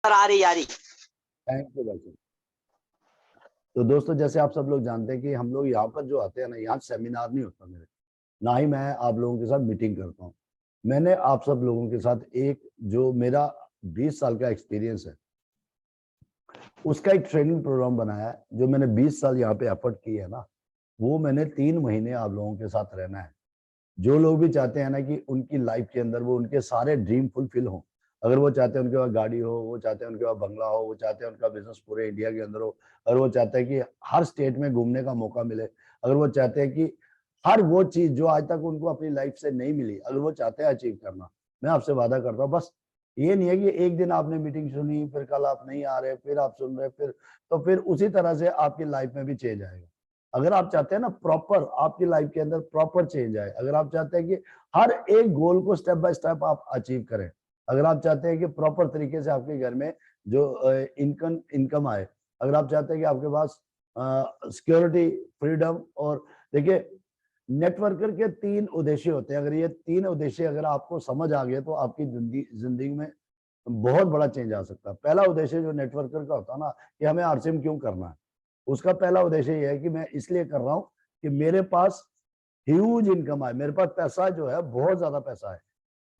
आ रही। Thank you भाई। तो दोस्तों, जैसे आप सब लोग जानते हैं कि हम लोग यहाँ पर जो आते हैं ना, यहाँ सेमिनार नहीं होता मेरे, ना ही मैं आप लोगों के साथ मीटिंग करता हूँ। मैंने आप सब लोगों के साथ एक जो मेरा 20 साल का एक्सपीरियंस है उसका एक ट्रेनिंग प्रोग्राम बनाया है। जो मैंने 20 साल यहाँ पे एफर्ट की है ना, वो मैंने 3 महीने आप लोगों के साथ रहना है। जो लोग भी चाहते हैं ना कि उनकी लाइफ के अंदर वो उनके सारे ड्रीम फुलफिल हों, अगर वो चाहते हैं उनके पास गाड़ी हो, वो चाहते हैं उनके पास बंगला हो, वो चाहते हैं उनका बिजनेस पूरे इंडिया के अंदर हो, अगर वो चाहते हैं कि हर स्टेट में घूमने का मौका मिले, अगर वो चाहते हैं कि हर वो चीज जो आज तक उनको अपनी लाइफ से नहीं मिली, अगर वो चाहते हैं अचीव करना, मैं आपसे वादा करता हूँ। बस ये नहीं है कि एक दिन आपने मीटिंग सुनी, फिर कल आप नहीं आ रहे, फिर आप सुन रहे, फिर उसी तरह से आपकी लाइफ में भी चेंज आएगा। अगर आप चाहते हैं ना प्रॉपर आपकी लाइफ के अंदर प्रॉपर चेंज आए, अगर आप चाहते हैं कि हर एक गोल को स्टेप बाय स्टेप आप अचीव करें, अगर आप चाहते हैं कि प्रॉपर तरीके से आपके घर में जो इनकम आए, अगर आप चाहते हैं कि आपके पास सिक्योरिटी, फ्रीडम, और देखिए नेटवर्कर के 3 उद्देश्य होते हैं। अगर ये 3 उद्देश्य अगर आपको समझ आ गए तो आपकी जिंदगी में बहुत बड़ा चेंज आ सकता है। पहला उद्देश्य जो नेटवर्कर का होता है ना, कि हमें आरसीएम क्यों करना है, उसका पहला उद्देश्य ये है कि मैं इसलिए कर रहा हूँ कि मेरे पास ह्यूज इनकम आए, मेरे पास पैसा जो है बहुत ज्यादा पैसा है।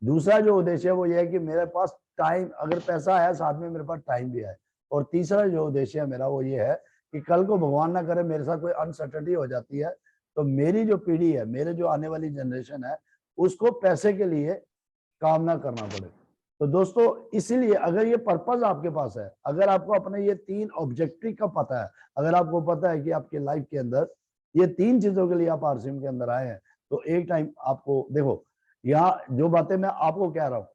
दूसरा जो उद्देश्य है वो ये है कि मेरे पास टाइम, अगर पैसा है साथ में मेरे पास टाइम भी है। और तीसरा जो उद्देश्य है मेरा वो ये है कि कल को भगवान ना करे मेरे साथ कोई अनसर्टेनिटी हो जाती है, तो मेरी जो पीढ़ी है, मेरे जो आने वाली जनरेशन है, उसको पैसे के लिए काम ना करना पड़े। तो दोस्तों, इसीलिए अगर ये पर्पस आपके पास है, अगर आपको अपने ये 3 ऑब्जेक्टिव का पता है, अगर आपको पता है कि आपके लाइफ के अंदर ये 3 चीजों के लिए आप आरसीएम के अंदर आए हैं, तो एक टाइम आपको देखो, यहाँ जो बातें मैं आपको कह रहा हूँ,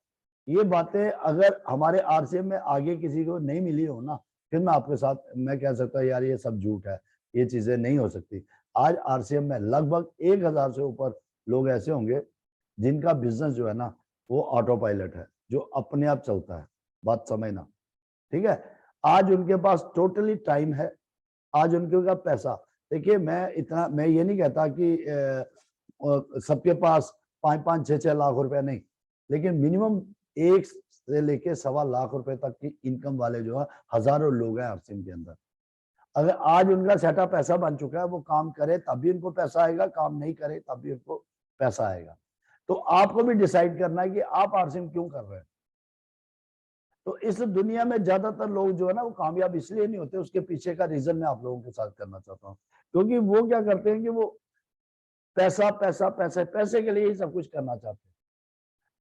ये बातें अगर हमारे आरसीएम में आगे किसी को नहीं मिली हो ना, फिर मैं आपके साथ मैं कह सकता हूँ यार ये सब झूठ है, ये चीजें नहीं हो सकती। आज आरसीएम में लगभग 1000 से ऊपर लोग ऐसे होंगे जिनका बिजनेस जो है ना वो ऑटो पायलट है, जो अपने आप चलता है। बात समझना, ठीक है। आज उनके पास टोटली टाइम है, आज उनके पास पैसा, देखिए मैं ये नहीं कहता कि सबके पास 5-5, 6-6 लाख रुपए नहीं, लेकिन मिनिमम 1 से लेके 1.25 लाख रुपए तक की इनकम वाले जो है हजारों लोग हैं आरसीएम के अंदर। अगर आज उनका सेटअप ऐसा बन चुका है, वो काम करे तब भी उनको पैसा आएगा, काम नहीं करे तब भी उनको पैसा आएगा। तो आपको भी डिसाइड करना है कि आप आरसीएम क्यों कर रहे हैं। तो इस दुनिया में ज्यादातर लोग जो है ना वो कामयाब इसलिए नहीं होते, उसके पीछे का रीजन मैं आप लोगों के साथ करना चाहता हूँ। क्योंकि वो क्या करते हैं कि वो पैसा पैसा पैसे पैसे के लिए ही सब कुछ करना चाहते हैं।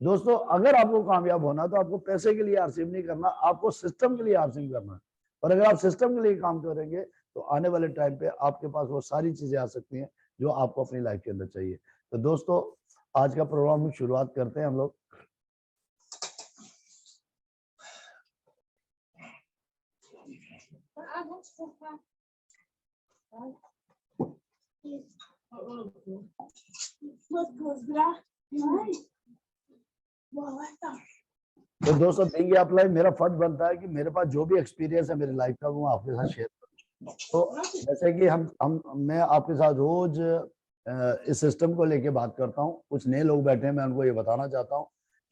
दोस्तों, अगर आपको कामयाब होना तो आपको पैसे के लिए आरसीएम नहीं करना, आपको सिस्टम के लिए आरसीएम करना है। और अगर आप सिस्टम के लिए काम करेंगे तो आने वाले टाइम पे आपके पास वो सारी चीजें आ सकती हैं जो आपको अपनी लाइफ के अंदर चाहिए। तो दोस्तों, आज का प्रोग्राम शुरुआत करते हैं हम लोग। तो दोस्तों, देंगे आप लाइव, मेरा फर्ज बनता है कि मेरे पास जो भी एक्सपीरियंस है मेरी लाइफ का वो आपके साथ शेयर करूं। तो जैसे कि मैं आपके साथ रोज इस सिस्टम को लेके बात करता हूं। कुछ नए लोग बैठे हैं, मैं उनको ये बताना चाहता हूं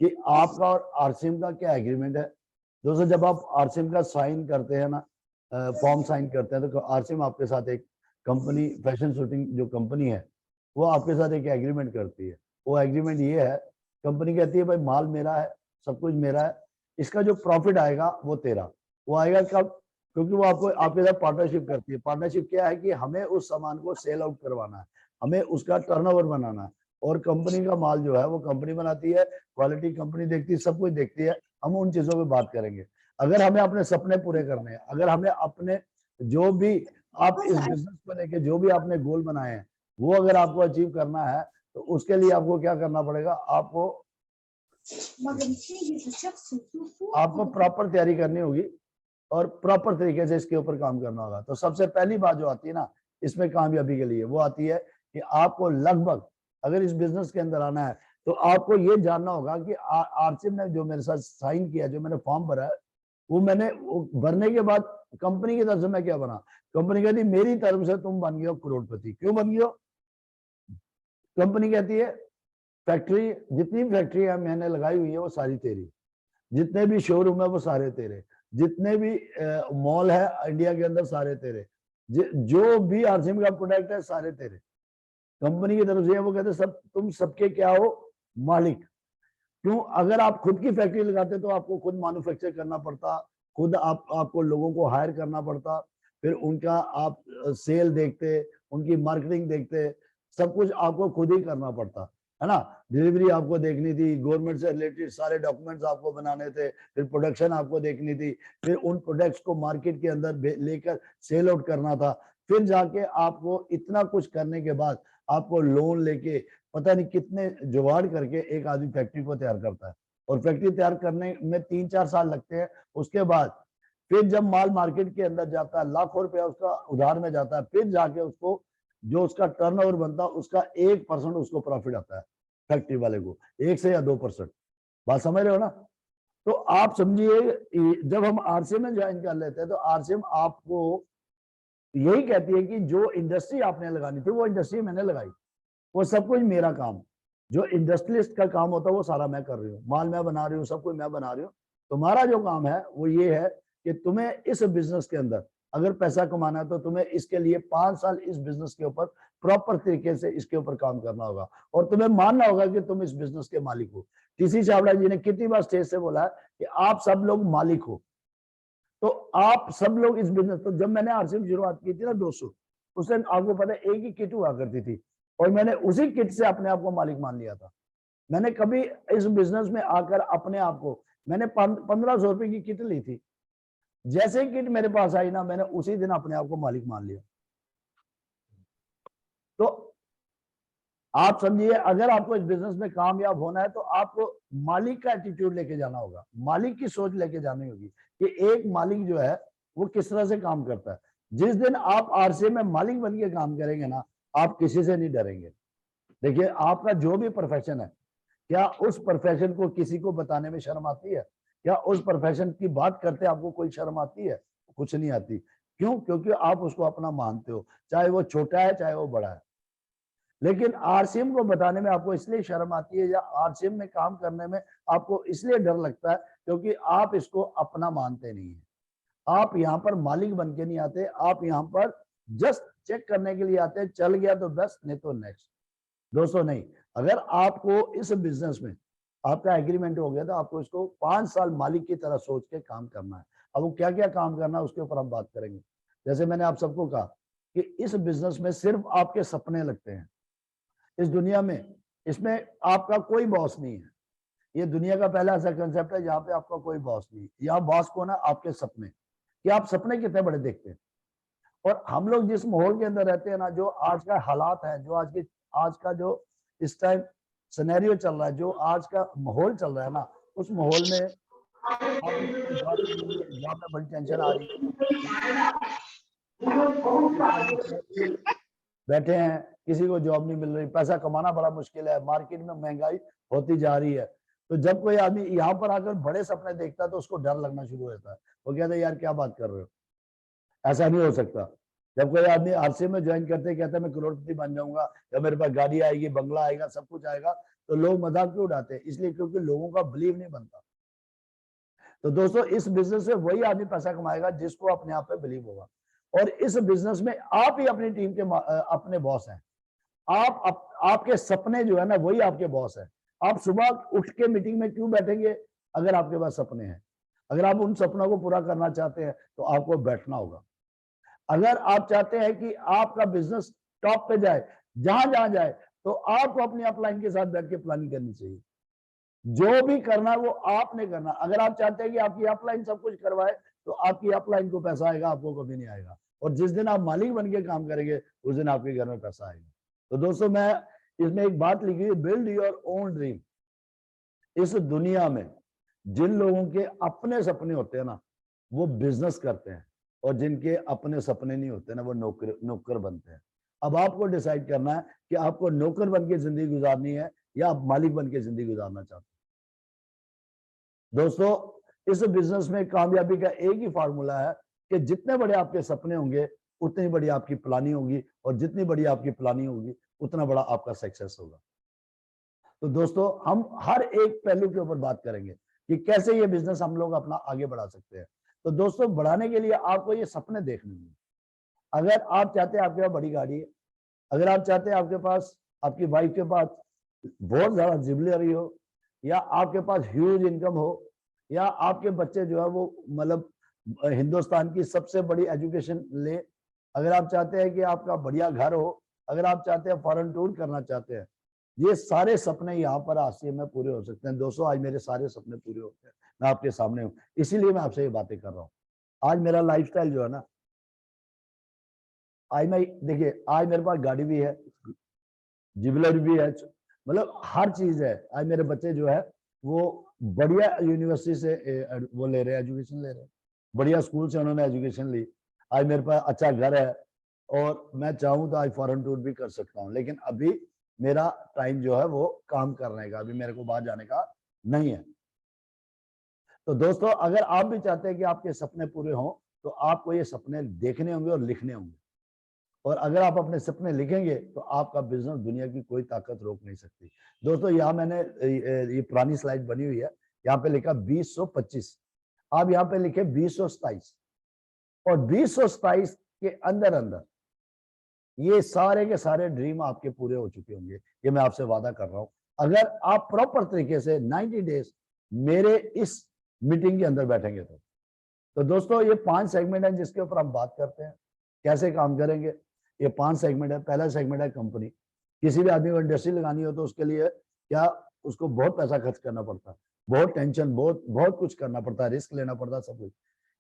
कि आपका और आरसीएम का क्या एग्रीमेंट है। दोस्तों, जब आप आरसीएम का साइन करते हैं ना, फॉर्म साइन करते हैं, तो आरसीएम आपके साथ एक कंपनी, फैशन शूटिंग जो कंपनी है, वो आपके साथ एक एग्रीमेंट करती है। वो एग्रीमेंट ये है, कंपनी कहती है भाई माल मेरा है, सब कुछ मेरा है, इसका जो प्रॉफिट आएगा वो तेरा। वो आएगा कब? क्योंकि वो आपको आपके साथ पार्टनरशिप करती है। पार्टनरशिप क्या है कि हमें उस सामान को सेल आउट करवाना है, हमें उसका टर्नओवर बनाना है, और कंपनी का माल जो है वो कंपनी बनाती है, क्वालिटी कंपनी देखती है, सब कुछ देखती है। हम उन चीजों पे बात करेंगे। अगर हमें अपने सपने पूरे करने हैं, अगर हमें अपने जो भी आप इस बिजनेस को लेके जो भी आपने गोल बनाए हैं वो अगर आपको अचीव करना है, तो उसके लिए आपको क्या करना पड़ेगा, आपको प्रॉपर तैयारी करनी होगी और प्रॉपर तरीके से इसके ऊपर काम करना होगा। तो सबसे पहली बात जो आती है ना इसमें कामयाबी के लिए, वो आती है कि आपको लगभग, अगर इस बिजनेस के अंदर आना है तो आपको ये जानना होगा कि आरसीएम ने जो मेरे साथ साइन किया, जो मैंने फॉर्म भरा है, वो मैंने भरने के बाद कंपनी की तरफ से मैं क्या बना, कंपनी कहती मेरी तरफ से तुम बन गए हो करोड़पति। क्यों बन गए हो? कंपनी कहती है फैक्ट्री, जितनी फैक्ट्री मैंने लगाई हुई है वो सारी तेरी, जितने भी शोरूम है वो सारे तेरे, जितने भी मॉल है इंडिया के अंदर सारे तेरे, जो भी आरसीएम का प्रोडक्ट है सारे तेरे, कंपनी की तरफ से। वो कहते सब तुम सबके क्या हो, मालिक। क्यों? अगर आप खुद की फैक्ट्री लगाते तो आपको खुद मैन्युफैक्चर करना पड़ता, खुद आपको लोगों को हायर करना पड़ता, फिर उनका आप सेल देखते, उनकी मार्केटिंग देखते, सब कुछ आपको खुद ही करना पड़ता है ना। डिलीवरी आपको देखनी थी, गवर्नमेंट से रिलेटेड सारे डॉक्यूमेंट्स आपको बनाने थे, फिर प्रोडक्शन आपको देखनी थी, फिर उन प्रोडक्ट्स को मार्केट के अंदर लेकर सेल आउट करना था। फिर जाके आपको इतना कुछ करने के बाद आपको लोन लेके पता नहीं कितने जुगाड़ करके एक आदमी फैक्ट्री को तैयार करता है, और फैक्ट्री तैयार करने में 3-4 साल लगते हैं। उसके बाद फिर जब माल मार्केट के अंदर जाता है, लाखों रुपया उसका उधार में जाता है, फिर जाके उसको जो उसका टर्नओवर बनता है उसका 1% उसको प्रॉफिट आता है फैक्ट्री वाले को, 1 से या 2%। बात समझ रहे हो ना। तो आप समझिए जब हम आरसीएम में ज्वाइन कर लेते हैं तो आरसीएम आपको यही कहती है कि जो इंडस्ट्री आपने लगानी थी वो इंडस्ट्री मैंने लगाई, वो सब कुछ मेरा काम, जो इंडस्ट्रियलिस्ट का काम होता है वो सारा मैं कर रही हूँ, माल मैं बना रही हूँ, सब कुछ मैं बना रही हूँ। तुम्हारा जो काम है वो ये है कि तुम्हें इस बिजनेस के अंदर अगर पैसा कमाना है तो तुम्हें इसके लिए 5 साल इस बिजनेस के ऊपर प्रॉपर तरीके से इसके ऊपर काम करना होगा, और तुम्हें मानना होगा कि तुम इस बिजनेस के मालिक हो। टीसी चावड़ा जी ने कितनी बार स्टेज से बोला है कि आप सब लोग मालिक हो, तो आप सब लोग इस बिजनेस। तो जब मैंने आरसीएम शुरुआत की थी ना दोस्तों, उस टाइम आपको पता है एक ही किट हुआ करती थी, और मैंने उसी किट से अपने आप को मालिक मान लिया था। मैंने कभी इस बिजनेस में आकर अपने आप को, मैंने 1500 रुपए की किट ली थी, जैसे ही किट मेरे पास आई ना मैंने उसी दिन अपने आप को मालिक मान लिया। तो आप समझिए अगर आपको इस बिजनेस में कामयाब होना है तो आपको मालिक का एटीट्यूड लेके जाना होगा, मालिक की सोच लेके जानी होगी कि एक मालिक जो है वो किस तरह से काम करता है। जिस दिन आप आरसीएम में मालिक बन के काम करेंगे ना, आप किसी से नहीं डरेंगे। देखिए आपका जो भी प्रोफेशन है, क्या उस प्रोफेशन को किसी को बताने में शर्म आती है? क्या उस प्रोफेशन की बात करते आपको कोई शर्म आती है? कुछ नहीं आती। क्यों? क्योंकि आप उसको अपना मानते हो, चाहे वो छोटा है चाहे वो बड़ा है। लेकिन आरसीएम को बताने में आपको इसलिए शर्म आती है, या आरसीएम में काम करने में आपको इसलिए डर लगता है क्योंकि आप इसको अपना मानते नहीं है। आप यहाँ पर मालिक बन के नहीं आते, आप यहाँ पर जस्ट चेक करने के लिए आते हैं, चल गया तो बस, नहीं तो नेक्स्ट। दोस्तों नहीं, अगर आपको इस बिजनेस में आपका एग्रीमेंट हो गया तो आपको इसको 5 साल मालिक की तरह सोच के काम करना है। अब वो क्या क्या काम करना है उसके ऊपर हम बात करेंगे। जैसे मैंने आप सबको कहा कि इस बिजनेस में सिर्फ आपके सपने लगते हैं। इस दुनिया में इसमें आपका कोई बॉस नहीं है। ये दुनिया का पहला ऐसा कंसेप्ट है जहाँ पे आपका कोई बॉस नहीं है। यहाँ बॉस कौन है? आपके सपने, कि आप सपने कितने बड़े देखते हैं। और हम लोग जिस माहौल के अंदर रहते हैं ना, जो आज का हालात है, जो आज का जो इस टाइम सिनेरियो चल रहा है, जो आज का माहौल चल रहा है ना, उस माहौल में आप किसी को जॉब नहीं मिल रही, जॉब में बड़ी टेंशन आ रही है, बैठे हैं, किसी को जॉब नहीं मिल रही, पैसा कमाना बड़ा मुश्किल है, मार्केट में महंगाई होती जा रही है। तो जब कोई आदमी यहाँ पर आकर बड़े सपने देखता है तो उसको डर लगना शुरू होता है। वो कहता है यार क्या बात कर रहे हो, ऐसा नहीं हो सकता। जब कोई आदमी आरसीएम में ज्वाइन करते कहता है मैं करोड़पति बन जाऊंगा, या मेरे पास गाड़ी आएगी, बंगला आएगा, सब कुछ आएगा, तो लोग मजाक क्यों उड़ाते हैं? इसलिए क्योंकि लोगों का बिलीव नहीं बनता। तो दोस्तों इस बिजनेस से वही आदमी पैसा कमाएगा जिसको अपने आप पे बिलीव होगा। और इस बिजनेस में आप ही अपनी टीम के अपने बॉस हैं। आपके सपने जो है ना वही आपके बॉस है। आप सुबह उठ के मीटिंग में क्यों बैठेंगे? अगर आपके पास सपने हैं, अगर आप उन सपनों को पूरा करना चाहते हैं तो आपको बैठना होगा। अगर आप चाहते हैं कि आपका बिजनेस टॉप पे जाए, जहां जहां जाए, तो आपको अपनी अपलाइन के साथ बैठ के प्लानिंग करनी चाहिए। जो भी करना है वो आपने करना। अगर आप चाहते हैं कि आपकी अपलाइन सब कुछ करवाए तो आपकी अपलाइन को पैसा आएगा, आपको कभी नहीं आएगा। और जिस दिन आप मालिक बन के काम करेंगे उस दिन आपके घर में पैसा आएगा। तो दोस्तों मैं इसमें एक बात लिखी है, बिल्ड योर ओन ड्रीम। इस दुनिया में जिन लोगों के अपने सपने होते हैं ना वो बिजनेस करते हैं, और जिनके अपने सपने नहीं होते ना वो नौकर बनते हैं। अब आपको डिसाइड करना है कि आपको नौकर बन के जिंदगी गुजारनी है या आप मालिक बन के जिंदगी गुजारना चाहते हैं। दोस्तों इस बिजनेस में कामयाबी का एक ही फार्मूला है कि जितने बड़े आपके सपने होंगे उतनी बड़ी आपकी प्लानिंग होगी, और जितनी बड़ी आपकी प्लानिंग होगी उतना बड़ा आपका सक्सेस होगा। तो दोस्तों हम हर एक पहलू के ऊपर बात करेंगे कि कैसे ये बिजनेस हम लोग अपना आगे बढ़ा सकते हैं। तो दोस्तों बढ़ाने के लिए आपको ये सपने देखने होंगे। अगर आप चाहते हैं आपके पास बड़ी गाड़ी है, अगर आप चाहते हैं आपके पास, आपकी वाइफ के पास बहुत ज्यादा ज्वेलरी हो, या आपके पास ह्यूज इनकम हो, या आपके बच्चे जो है वो मतलब हिंदुस्तान की सबसे बड़ी एजुकेशन ले, अगर आप चाहते हैं कि आपका बढ़िया घर हो, अगर आप चाहते हैं फॉरेन टूर करना चाहते हैं, ये सारे सपने यहाँ पर आसिया में पूरे हो सकते हैं। दोस्तों आज मेरे सारे सपने पूरे होते हैं, मैं आपके सामने हूँ, इसीलिए मैं आपसे ये बातें कर रहा हूँ। आज मेरा लाइफस्टाइल जो है ना, आज मैं देखिए, आज मेरे पास गाड़ी भी है, ज्वेलरी भी है, मतलब हर चीज है। आज मेरे बच्चे जो है वो बढ़िया यूनिवर्सिटी से वो ले रहे हैं, एजुकेशन ले रहे हैं, बढ़िया स्कूल से उन्होंने एजुकेशन ली। आज मेरे पास अच्छा घर है, और मैं चाहूँ तो आज फॉरेन टूर भी कर सकता हूँ, लेकिन अभी मेरा टाइम जो है वो काम करने का, अभी मेरे को बाहर जाने का नहीं है। तो दोस्तों अगर आप भी चाहते हैं कि आपके सपने पूरे हों, तो आपको ये सपने देखने होंगे और लिखने होंगे, और अगर आप अपने सपने लिखेंगे तो आपका बिजनेस दुनिया की कोई ताकत रोक नहीं सकती। दोस्तों यहाँ मैंने ये पुरानी स्लाइड बनी हुई है, यहाँ पे लिखा 2025, आप यहाँ पे लिखे 2027, और 2027 के अंदर अंदर ये सारे के सारे ड्रीम आपके पूरे हो चुके होंगे, ये मैं आपसे वादा कर रहा हूं, अगर आप प्रॉपर तरीके से 90 डेज मेरे इस मीटिंग के अंदर बैठेंगे तो दोस्तों ये 5 सेगमेंट है जिसके ऊपर हम बात करते हैं कैसे काम करेंगे। ये 5 सेगमेंट है। पहला सेगमेंट है कंपनी। किसी भी आदमी को इंडस्ट्री लगानी हो तो उसके लिए क्या उसको बहुत पैसा खर्च करना पड़ता है, बहुत टेंशन, बहुत कुछ करना पड़ता है, रिस्क लेना पड़ता है, सब कुछ।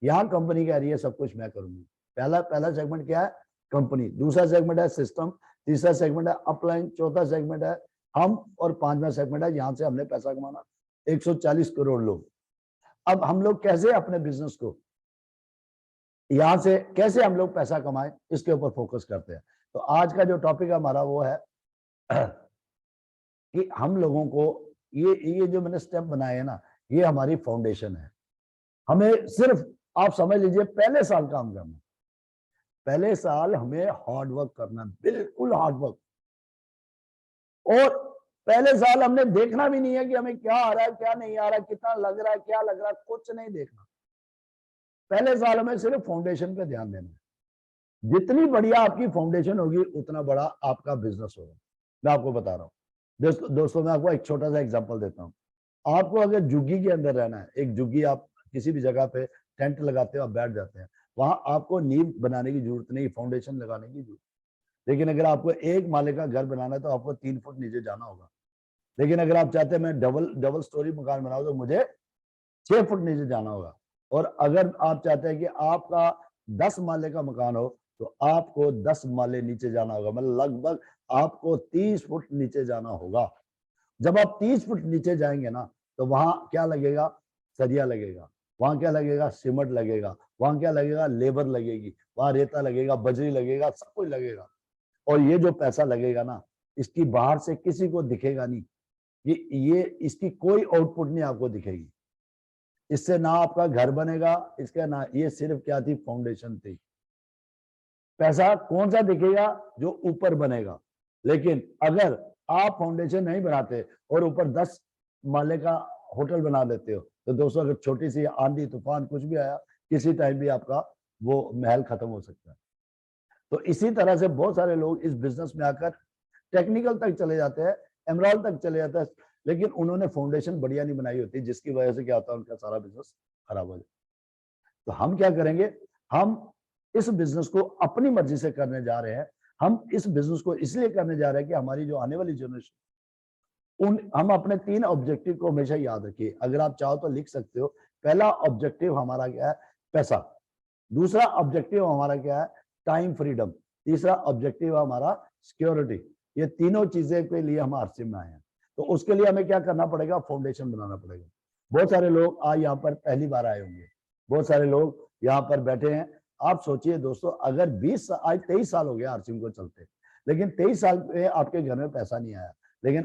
यहाँ कंपनी कह रही है सब कुछ मैं करूंगी। पहला सेगमेंट क्या है? कंपनी। दूसरा सेगमेंट है सिस्टम, तीसरा सेगमेंट है अपलाइन, चौथा सेगमेंट है हम, और पांचवा सेगमेंट है यहाँ से हमने पैसा कमाना, 140 करोड़ लोग। अब हम लोग कैसे अपने बिजनेस को यहां से कैसे हम लोग पैसा कमाएं, इसके ऊपर फोकस करते हैं। तो आज का जो टॉपिक हमारा वो है कि हम लोगों को ये जो मैंने स्टेप बनाए हैं ना, ये हमारी फाउंडेशन है। हमें सिर्फ आप समझ लीजिए पहले साल काम करना, पहले साल हमें हार्ड वर्क करना, बिल्कुल हार्ड वर्क। और पहले साल हमने देखना भी नहीं है कि हमें क्या आ रहा है क्या नहीं आ रहा, कितना लग रहा है क्या लग रहा है, कुछ नहीं देखना। पहले साल हमें सिर्फ फाउंडेशन पे ध्यान देना है। जितनी बढ़िया आपकी फाउंडेशन होगी उतना बड़ा आपका बिजनेस होगा। मैं आपको बता रहा हूँ दोस्तों, मैं आपको एक छोटा सा एग्जांपल देता हूँ। आपको अगर झुग्गी के अंदर रहना है, एक झुग्गी, आप किसी भी जगह पे टेंट लगाते हो, आप बैठ जाते हैं, वहां आपको नींव बनाने की जरूरत नहीं, फाउंडेशन लगाने की जरूरत। लेकिन अगर आपको एक माले का घर बनाना है तो आपको 3 फुट नीचे जाना होगा। लेकिन अगर आप चाहते हैं मैं डबल स्टोरी मकान बनाऊं तो मुझे 6 फुट नीचे जाना होगा। और अगर आप चाहते हैं कि आपका 10 माले का मकान हो तो आपको 10 माले नीचे जाना होगा, मतलब लगभग आपको 30 फुट नीचे जाना होगा। जब आप 30 फुट नीचे जाएंगे ना, तो वहां क्या लगेगा? सरिया लगेगा, वहां क्या लगेगा? सीमेंट लगेगा, वहां क्या लगेगा? लेबर लगेगी, वहां रेता लगेगा, बजरी लगेगा, सब कुछ लगेगा। और ये जो पैसा लगेगा ना, इसकी बाहर से किसी को दिखेगा नहीं, ये इसकी कोई आउटपुट नहीं आपको दिखेगी। इससे ना आपका घर बनेगा, इसका ना, ये सिर्फ क्या थी? फाउंडेशन थी। पैसा कौन सा दिखेगा? जो ऊपर बनेगा। लेकिन अगर आप फाउंडेशन नहीं बनाते और ऊपर 10 माले का होटल बना लेते हो तो दोस्तों अगर छोटी सी आंधी तूफान कुछ भी आया, किसी टाइम भी आपका वो महल खत्म हो सकता है। तो इसी तरह से बहुत सारे लोग इस बिजनेस में आकर टेक्निकल तक चले जाते हैं, एमराल्ड तक चले जाते हैं, लेकिन उन्होंने फाउंडेशन बढ़िया नहीं बनाई होती, जिसकी वजह से क्या होता है? उनका सारा बिजनेस खराब हो जाता है। तो हम क्या करेंगे? हम इस बिजनेस को अपनी मर्जी से करने जा रहे हैं। हम इस बिजनेस को इसलिए करने जा रहे हैं कि हमारी जो आने वाली जनरेशन, हम अपने 3 ऑब्जेक्टिव को हमेशा याद रखिए। अगर आप चाहो तो लिख सकते हो। पहला ऑब्जेक्टिव हमारा क्या है? पैसा। दूसरा ऑब्जेक्टिव हमारा क्या है? Time freedom. तीसरा ऑब्जेक्टिव हमारा सिक्योरिटी। ये तीनों चीजें के लिए हम आरसीएम में आए हैं। तो उसके लिए हमें क्या करना पड़ेगा? फाउंडेशन बनाना पड़ेगा। बहुत सारे लोग आज यहाँ पर पहली बार आए होंगे, बहुत सारे लोग यहाँ पर बैठे हैं। आप सोचिए दोस्तों, अगर 20 आज 23 साल हो गया आरसीएम को चलते, लेकिन 23 साल में आपके घर में पैसा नहीं आया, लेकिन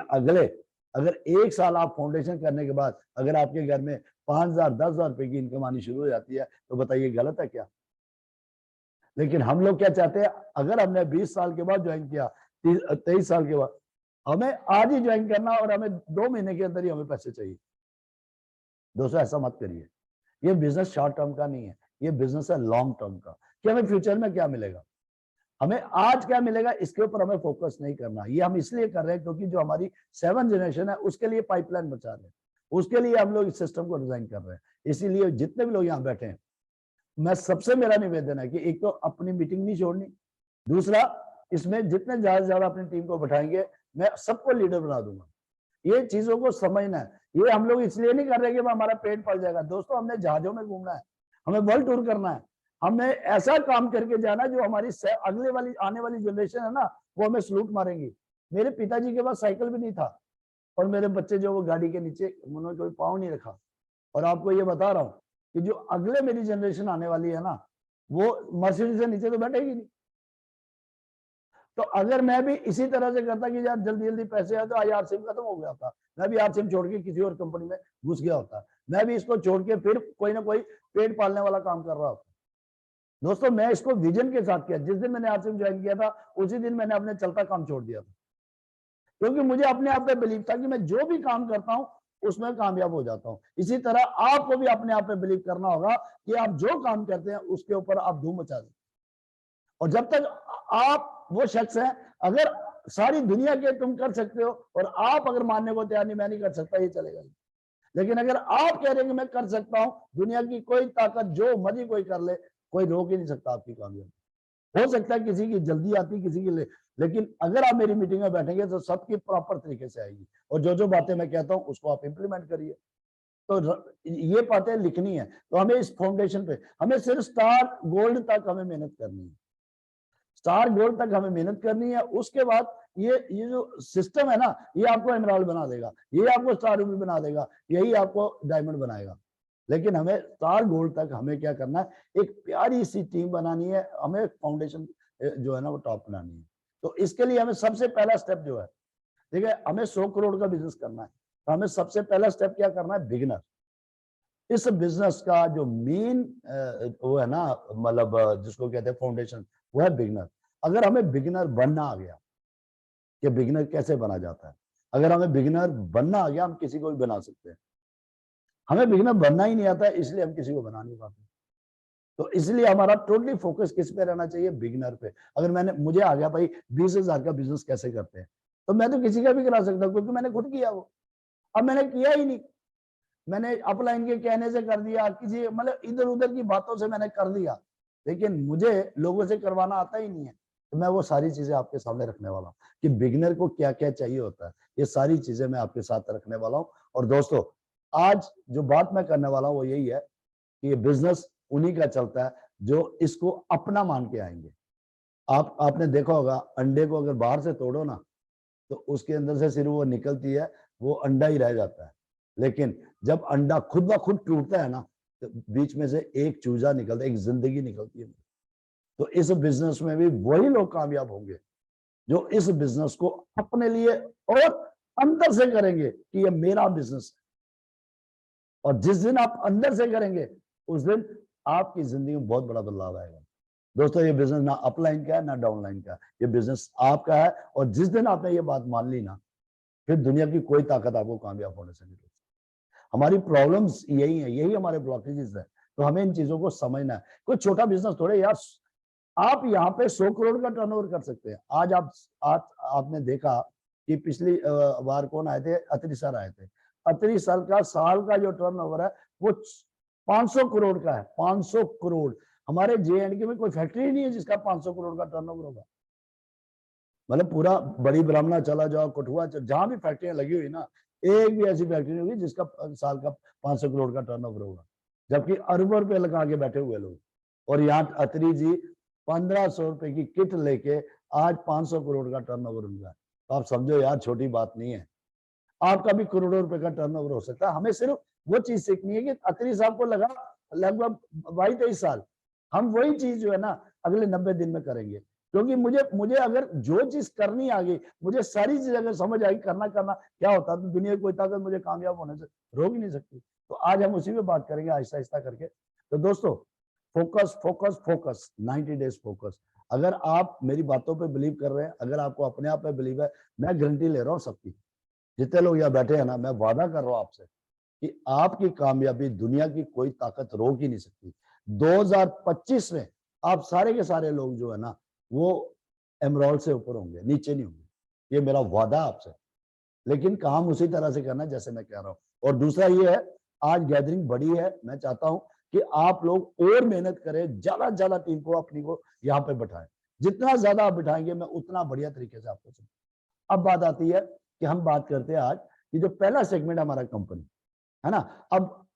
अगर 1 साल आप फाउंडेशन करने के बाद अगर आपके घर में 5,000 10,000 रुपए की इनकम आनी शुरू हो जाती है, तो बताइए गलत है क्या? लेकिन हम लोग क्या चाहते हैं? अगर हमने 20 साल के बाद ज्वाइन किया, 23 साल के बाद, हमें आज ही ज्वाइन करना और हमें 2 महीने के अंदर ही हमें पैसे चाहिए। दोस्तों ऐसा मत करिए। ये बिजनेस शॉर्ट टर्म का नहीं है, ये बिजनेस है लॉन्ग टर्म का, कि हमें फ्यूचर में क्या मिलेगा, हमें आज क्या मिलेगा, इसके ऊपर हमें फोकस नहीं करना। ये हम इसलिए कर रहे हैं क्योंकि जो हमारी 7th जनरेशन है उसके लिए पाइपलाइन बचा रहे हैं, उसके लिए हम लोग इस सिस्टम को डिजाइन कर रहे हैं। इसीलिए जितने भी लोग यहाँ बैठे हैं, मैं सबसे मेरा निवेदन है कि एक तो अपनी मीटिंग नहीं छोड़नी, दूसरा इसमें जितने ज्यादा से ज्यादा अपनी टीम को बैठाएंगे, मैं सबको लीडर बना दूंगा। ये चीजों को समझना है। ये हम लोग इसलिए नहीं कर रहे कि हमारा पेट पल जाएगा। दोस्तों, हमने जहाजों में घूमना है, हमें वर्ल्ड टूर करना है, हमें ऐसा काम करके जाना जो हमारी अगले वाली आने वाली जनरेशन है ना, वो हमें सलूट मारेंगी। मेरे पिताजी के पास साइकिल भी नहीं था, और मेरे बच्चे जो वो गाड़ी के नीचे उन्होंने कोई पाँव नहीं रखा। और आपको ये बता रहा हूँ कि जो अगले मेरी जनरेशन आने वाली है ना, वो मर्सिडीज से नीचे तो बैठेगी नहीं। तो अगर मैं भी इसी तरह से करता कि यार जल्दी जल्दी पैसे आए, तो आज आरसीएम खत्म हो गया था, मैं भी आरसीएम छोड़ के किसी और कंपनी में घुस गया होता, मैं भी इसको छोड़ के फिर कोई ना कोई पेट पालने वाला काम कर रहा होता। दोस्तों, मैं इसको विजन के साथ किया। जिस दिन मैंने आरसीएम ज्वाइन किया था, उसी दिन मैंने अपने चलता काम छोड़ दिया था, क्योंकि मुझे अपने आप पे बिलीव था कि मैं जो भी काम करता हूं उसमें कामयाब हो जाता हूं। इसी तरह आपको भी अपने आप पे बिलीव करना होगा कि आप जो काम करते हैं उसके ऊपर आप धूम मचा दें। और जब तक आप वो शख्स हैं, अगर सारी दुनिया के तुम कर सकते हो और आप अगर मानने को तैयार नहीं, मैं नहीं कर सकता, ये चलेगा। लेकिन अगर आप कह रहे हैं कि मैं कर सकता हूं, दुनिया की कोई ताकत जो मर्जी कोई कर ले, कोई रोक ही नहीं सकता आपकी कामयाबी। हो सकता है किसी की जल्दी आती, किसी की लेकिन अगर आप मेरी मीटिंग में बैठेंगे तो सबकी प्रॉपर तरीके से आएगी, और जो जो बातें मैं कहता हूं उसको आप इंप्लीमेंट करिए। तो ये बातें लिखनी है, तो हमें इस फाउंडेशन पे हमें सिर्फ स्टार गोल्ड तक हमें मेहनत करनी है, स्टार गोल्ड तक हमें मेहनत करनी है। उसके बाद ये जो सिस्टम है ना, ये आपको एमराल्ड बना देगा, ये आपको स्टार रूबी बना देगा, यही आपको डायमंड बनाएगा। लेकिन हमें स्टार गोल्ड तक हमें क्या करना है, एक प्यारी सी टीम बनानी है, हमें फाउंडेशन जो है ना वो टॉप बनानी है। तो इसके लिए हमें सबसे पहला स्टेप जो है, ठीक है, हमें 100 करोड़ का बिजनेस करना है, तो हमें सबसे पहला स्टेप क्या करना है, बिगिनर। इस बिजनेस का जो मेन वो है ना, मतलब जिसको कहते हैं फाउंडेशन, वो है बिगिनर। अगर हमें बिगिनर बनना आ गया कि बिगिनर कैसे बना जाता है, अगर हमें बिगिनर बनना आ गया, हम किसी को भी बना सकते हैं। हमें बिगिनर बनना ही नहीं आता, इसलिए हम किसी को बना नहीं पाते। तो इसलिए हमारा टोटली फोकस किस पे रहना चाहिए, बिगिनर पे। अगर मुझे आ गया भाई 20,000 का बिजनेस कैसे करते हैं, तो मैं तो किसी का भी करा सकता हूँ, क्योंकि मैंने खुद किया वो। अब मैंने किया ही नहीं, मैंने अपलाइन के कहने से कर दिया, किसी मतलब इधर उधर की बातों से मैंने कर दिया, लेकिन मुझे लोगों से करवाना आता ही नहीं है। तो मैं वो सारी चीजें आपके सामने रखने वाला हूँ कि बिगिनर को क्या क्या चाहिए होता है, ये सारी चीजें मैं आपके साथ रखने वाला हूँ। और दोस्तों, आज जो बात मैं करने वाला हूँ वो यही है कि ये बिजनेस उन्हीं का चलता है जो इसको अपना मान के आएंगे। आपने देखा होगा, अंडे को अगर बाहर से तोड़ो ना, तो उसके अंदर से सिर्फ वो निकलती है, वो अंडा ही रह जाता है। लेकिन जब अंडा खुद ब खुद टूटता है ना, तो बीच में से एक चूजा निकलता है, एक जिंदगी निकलती है। तो इस बिजनेस में भी वही लोग कामयाब होंगे जो इस बिजनेस को अपने लिए और अंदर से करेंगे कि ये मेरा बिजनेस है। और जिस दिन आप अंदर से करेंगे, उस दिन आपकी जिंदगी में बहुत बड़ा बदलाव आएगा। दोस्तों, ये बिजनेस ना अपलाइन का है ना डाउनलाइन का है, ये बिजनेस आपका है। और जिस दिन आपने ये बात मान ली ना, फिर दुनिया की कोई ताकत आपको कामयाब होने से नहीं रोक। हमारी प्रॉब्लम्स यही है, यही हमारे ब्लॉकेजेस है। तो हमें इन चीजों को समझना है। कोई छोटा बिजनेस थोड़े यार, आप यहाँ पे 100 करोड़ का टर्नओवर कर सकते हैं। आज आपने देखा कि पिछली बार कौन आए थे, अत्री सर आए थे। अत्री सर का साल का जो टर्नओवर है वो 500 करोड़ का है। 500 करोड़। हमारे JNK में कोई फैक्ट्री नहीं है जिसका 500 करोड़ का टर्नओवर होगा। मतलब पूरा बड़ी ब्राह्मणा चला जाओ, कठुआ, जहां भी फैक्ट्रियां लगी हुई ना, एक भी ऐसी फैक्ट्री नहीं होगी जिसका साल का 500 करोड़ का टर्नओवर होगा, जबकि अरबों रुपए लगा के बैठे हुए लोग। और यहाँ अत्री जी 1500 रुपए की किट लेके आज 500 करोड़ का टर्नओवर उनका है। तो आप समझो यार, छोटी बात नहीं है। आपका भी करोड़ों रुपए का टर्नओवर हो सकता है। हमें सिर्फ वो चीज सीखनी है कि अत्री साहब को लगा लगभग 22-23 साल, हम वही चीज जो है ना अगले 90 दिन में करेंगे। क्योंकि मुझे अगर जो चीज करनी आ गई, मुझे सारी चीज अगर समझ आई, करना क्या होता है, तो दुनिया की कोई ताकत मुझे कामयाब होने से रोक ही नहीं सकती। तो आज हम उसी पे बात करेंगे आहिस्ता आहिस्ता करके। तो दोस्तों, focus focus focus, 90 days focus. अगर आप मेरी बातों पे बिलीव कर रहे हैं, अगर आपको अपने आप पे बिलीव है, मैं गारंटी ले रहा हूँ सबकी, जितने लोग यहाँ बैठे हैं ना, मैं वादा कर रहा हूँ आपसे कि आपकी कामयाबी दुनिया की कोई ताकत रोक ही नहीं सकती। 2025 में आप सारे के सारे लोग जो है ना वो एमरॉल से ऊपर होंगे, नीचे नहीं होंगे। ये मेरा वादा आपसे। लेकिन काम उसी तरह से करना जैसे मैं कह रहा हूँ। और दूसरा ये है, आज गैदरिंग बड़ी है, मैं चाहता हूं कि आप लोग और मेहनत करें, ज्यादा से ज्यादा टीम को अपनी को यहाँ पे बैठाएं। जितना ज्यादा आप बिठाएंगे मैं उतना बढ़िया तरीके से आपको समझ। अब बात आती है कि हम बात करते हैं आज कि जो पहला सेगमेंट हमारा कंपनी है ना। अब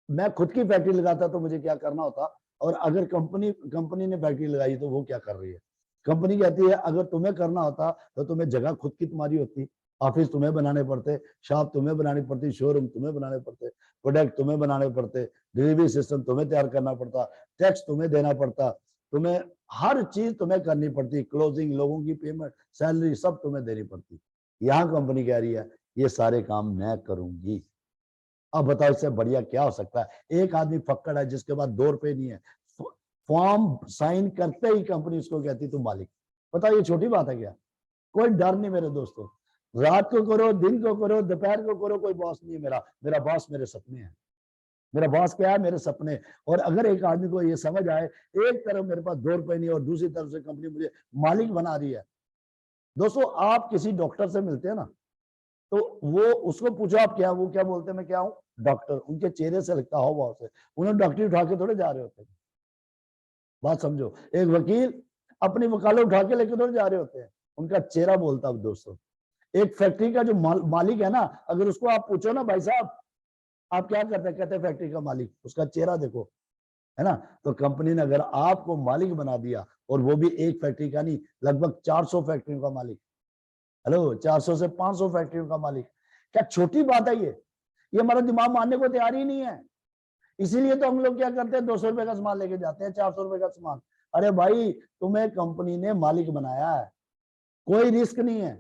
मैं खुद की फैक्ट्री लगाता तो मुझे क्या करना होता, और अगर कंपनी ने फैक्ट्री लगाई तो वो क्या कर रही है। कंपनी कहती है अगर तुम्हें करना होता तो तुम्हें जगह खुद की तुम्हारी होती, ऑफिस तुम्हें बनाने पड़ते, शॉप तुम्हें बनानी पड़ती, शोरूम तुम्हें बनाने पड़ते, प्रोडक्ट तुम्हें बनाने पड़ते, डिलीवरी सिस्टम तुम्हें तैयार करना पड़ता, टैक्स तुम्हें देना पड़ता, तुम्हें हर चीज तुम्हें करनी पड़ती, क्लोजिंग, लोगों की पेमेंट, सैलरी सब तुम्हें देनी पड़ती। यहाँ कंपनी कह रही है ये सारे काम मैं करूंगी। अब बताओ इससे बढ़िया क्या हो सकता है। एक आदमी फक्कड़ है जिसके पास 2 रुपए नहीं है, फॉर्म साइन करते ही कंपनी उसको कहती तुम मालिक। बताओ ये छोटी बात है क्या। कोई डर नहीं मेरे दोस्तों, रात को करो, दिन को करो, दोपहर को करो, कोई बॉस नहीं है मेरा। मेरा बॉस मेरे सपने हैं। मेरा बॉस क्या है, मेरे सपने। और अगर एक आदमी को ये समझ आए, एक तरफ मेरे पास 2 रुपए नहीं और दूसरी तरफ से कंपनी मुझे मालिक बना रही है। दोस्तों आप किसी डॉक्टर से मिलते हैं ना, तो वो उसको पूछो आप क्या, वो क्या बोलते हैं मैं क्या हूँ, डॉक्टर। उनके चेहरे से लगता हो बहुत से, उन्होंने डॉक्टरी उठा के थोड़े जा रहे होते हैं। बात समझो, एक वकील अपनी वकालत उठा के लेके थोड़े जा रहे होते हैं, उनका चेहरा बोलता है। दोस्तों एक फैक्ट्री का जो मालिक है ना, अगर उसको आप पूछो ना भाई साहब आप क्या करते हैं, कहते हैं फैक्ट्री का मालिक, उसका चेहरा देखो, है ना। तो कंपनी ने अगर आपको मालिक बना दिया, और वो भी एक फैक्ट्री का नहीं, लगभग 400 फैक्ट्रियों का मालिक, हेलो 400 से 500 फैक्ट्रियों का मालिक, क्या छोटी बात है ये हमारा दिमाग मानने को तैयार ही नहीं है। इसीलिए तो हम लोग क्या करते हैं, 200 रुपए का सामान लेके जाते हैं, 400 रुपए का सामान। अरे भाई तुम्हें कंपनी ने मालिक बनाया है, कोई रिस्क नहीं है,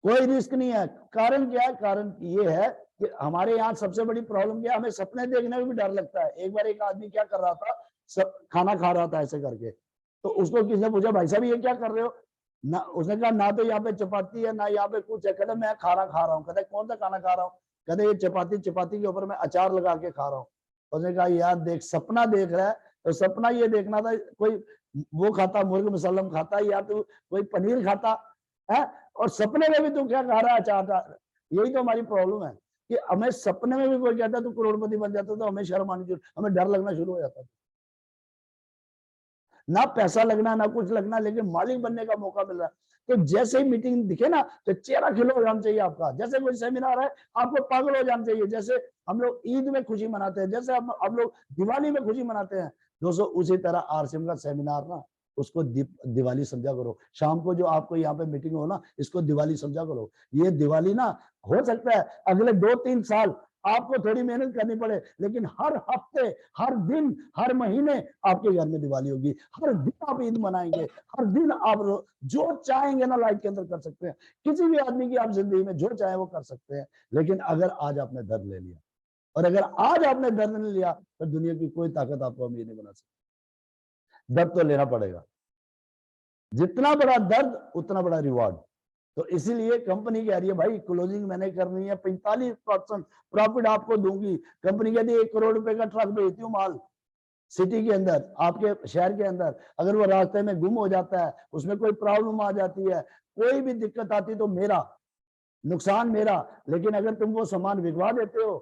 कोई रिस्क नहीं है। कारण क्या है, कारण ये है कि हमारे यहाँ सबसे बड़ी प्रॉब्लम क्या है, हमें सपने देखने में भी डर लगता है। एक बार एक आदमी क्या कर रहा था, सब खाना खा रहा था ऐसे करके, तो उसको किसी ने पूछा भाई साहब ये क्या कर रहे हो ना, उसने कहा ना तो यहाँ पे चपाती है ना यहाँ पे कुछ है। कहते मैं खाना खा रहा हूँ। कहते कौन सा खाना खा रहा हूँ, कहते ये चपाती के ऊपर मैं अचार लगा के खा रहा हूँ। उसने कहा यार देख, सपना देख रहा है तो सपना ये देखना था, कोई वो खाता मुर्ग मुसल्लम खाता या तो कोई पनीर खाता है, और सपने में भी तू क्या खा रहा है, अचार। यही तो हमारी प्रॉब्लम है कि हमें सपने में भी कोई कहता है तू करोड़पति बन जाता, तो हमें शर्म आनी शुरू, हमें डर लगना शुरू हो जाता है। ना पैसा लगना ना कुछ लगना, लेकिन मालिक बनने का मौका मिल रहा है। तो जैसे ही मीटिंग दिखे ना तो चेहरा खिलो हो जाना चाहिए आपका। जैसे कोई सेमिनार है आपको पागल हो जाना चाहिए। जैसे हम लोग ईद में खुशी मनाते हैं, जैसे हम लोग दिवाली में खुशी मनाते हैं, दोस्तों उसी तरह आरसीएम का सेमिनार ना, उसको दिवाली समझा करो। शाम को जो आपको यहाँ पे मीटिंग हो ना, इसको दिवाली समझा करो। ये दिवाली ना, हो सकता है अगले 2-3 साल आपको थोड़ी मेहनत करनी पड़े, लेकिन हर हफ्ते, हर दिन, हर महीने आपके घर में दिवाली होगी। हर दिन आप ईद मनाएंगे, हर दिन आप जो चाहेंगे ना लाइफ के अंदर कर सकते हैं। किसी भी आदमी की आप जिंदगी में जो चाहे वो कर सकते हैं। लेकिन अगर आज आपने दर्द ले लिया, और अगर आज आपने दर्द नहीं लिया, तो दुनिया की कोई ताकत आपको अमीर नहीं बना सकती। दर्द तो लेना पड़ेगा, जितना बड़ा दर्द उतना बड़ा रिवॉर्ड। तो इसीलिए कंपनी कह रही है भाई क्लोजिंग मैंने करनी है, 45% प्रॉफिट आपको दूंगी। कंपनी कहती है 1 करोड़ रुपए का ट्रक भेजती हूँ माल सिटी के अंदर, आपके शहर के अंदर। अगर वो रास्ते में गुम हो जाता है, उसमें कोई प्रॉब्लम आ जाती है, कोई भी दिक्कत आती, तो मेरा नुकसान मेरा। लेकिन अगर तुम वो सामान भिजवा देते हो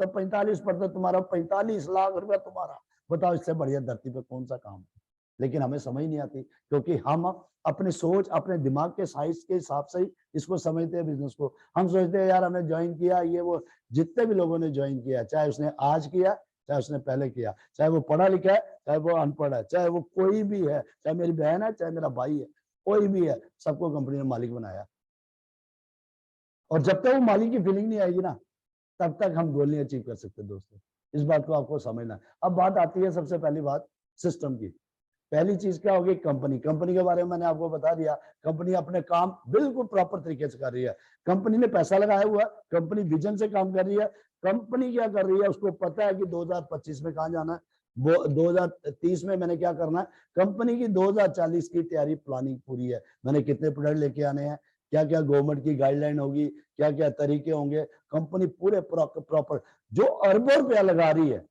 तो 45% तुम्हारा, 45 लाख रुपया तुम्हारा। बताओ इससे बढ़िया धरती पे कौन सा काम है। लेकिन हमें समझ नहीं आती, क्योंकि हम अपनी सोच, अपने दिमाग के साइज के हिसाब से ही इसको समझते हैं बिजनेस को। हम सोचते हैं यार हमने ज्वाइन किया, ये वो। जितने भी लोगों ने ज्वाइन किया, चाहे उसने आज किया, चाहे उसने पहले किया, चाहे वो पढ़ा लिखा है, चाहे वो अनपढ़ है, चाहे वो कोई भी है, चाहे मेरी बहन है, चाहे मेरा भाई है, कोई भी है, सबको कंपनी ने मालिक बनाया। और जब तक वो मालिक की फीलिंग नहीं आएगी ना, तब तक हम गोल नहीं अचीव कर सकते दोस्तों। इस बात को आपको समझना है। अब बात आती है सबसे पहली बात सिस्टम की। पहली चीज क्या होगी, कंपनी के बारे में मैंने आपको बता दिया। कंपनी अपने काम बिल्कुल प्रॉपर तरीके से कर रही है। कंपनी ने पैसा लगाया हुआ, कंपनी विजन से काम कर रही है। कंपनी क्या कर रही है, उसको पता है कि 2025 में कहां जाना है, वो 2030 में मैंने क्या करना है। कंपनी की 2040 की तैयारी, प्लानिंग पूरी है। मैंने कितने प्रोडक्ट लेके आने हैं, क्या क्या गवर्नमेंट की गाइडलाइन होगी, क्या क्या तरीके होंगे। कंपनी पूरे प्रॉपर, जो अरबों रुपया लगा रही है,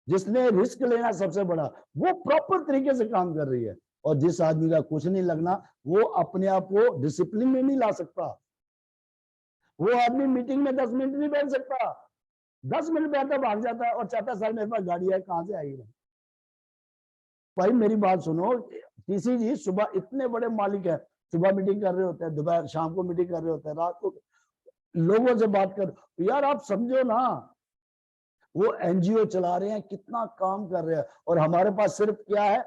जिसने रिस्क लेना सबसे बड़ा, वो प्रॉपर तरीके से काम कर रही है। और जिस आदमी का कुछ नहीं लगना, वो अपने आप को डिसिप्लिन में नहीं ला सकता। वो आदमी मीटिंग में 10 मिनट नहीं बैठ सकता, 10 मिनट बैठता भाग जाता है और चाहता सर मेरे पास गाड़ी है, कहां से आएगी। भाई मेरी बात सुनो, टीसी जी सुबह इतने बड़े मालिक है, सुबह मीटिंग कर रहे होते हैं, दोपहर शाम को मीटिंग कर रहे होते हैं, रात को लोगों से बात कर, यार आप समझो ना, वो एनजीओ चला रहे हैं, कितना काम कर रहे हैं, और हमारे पास सिर्फ क्या है,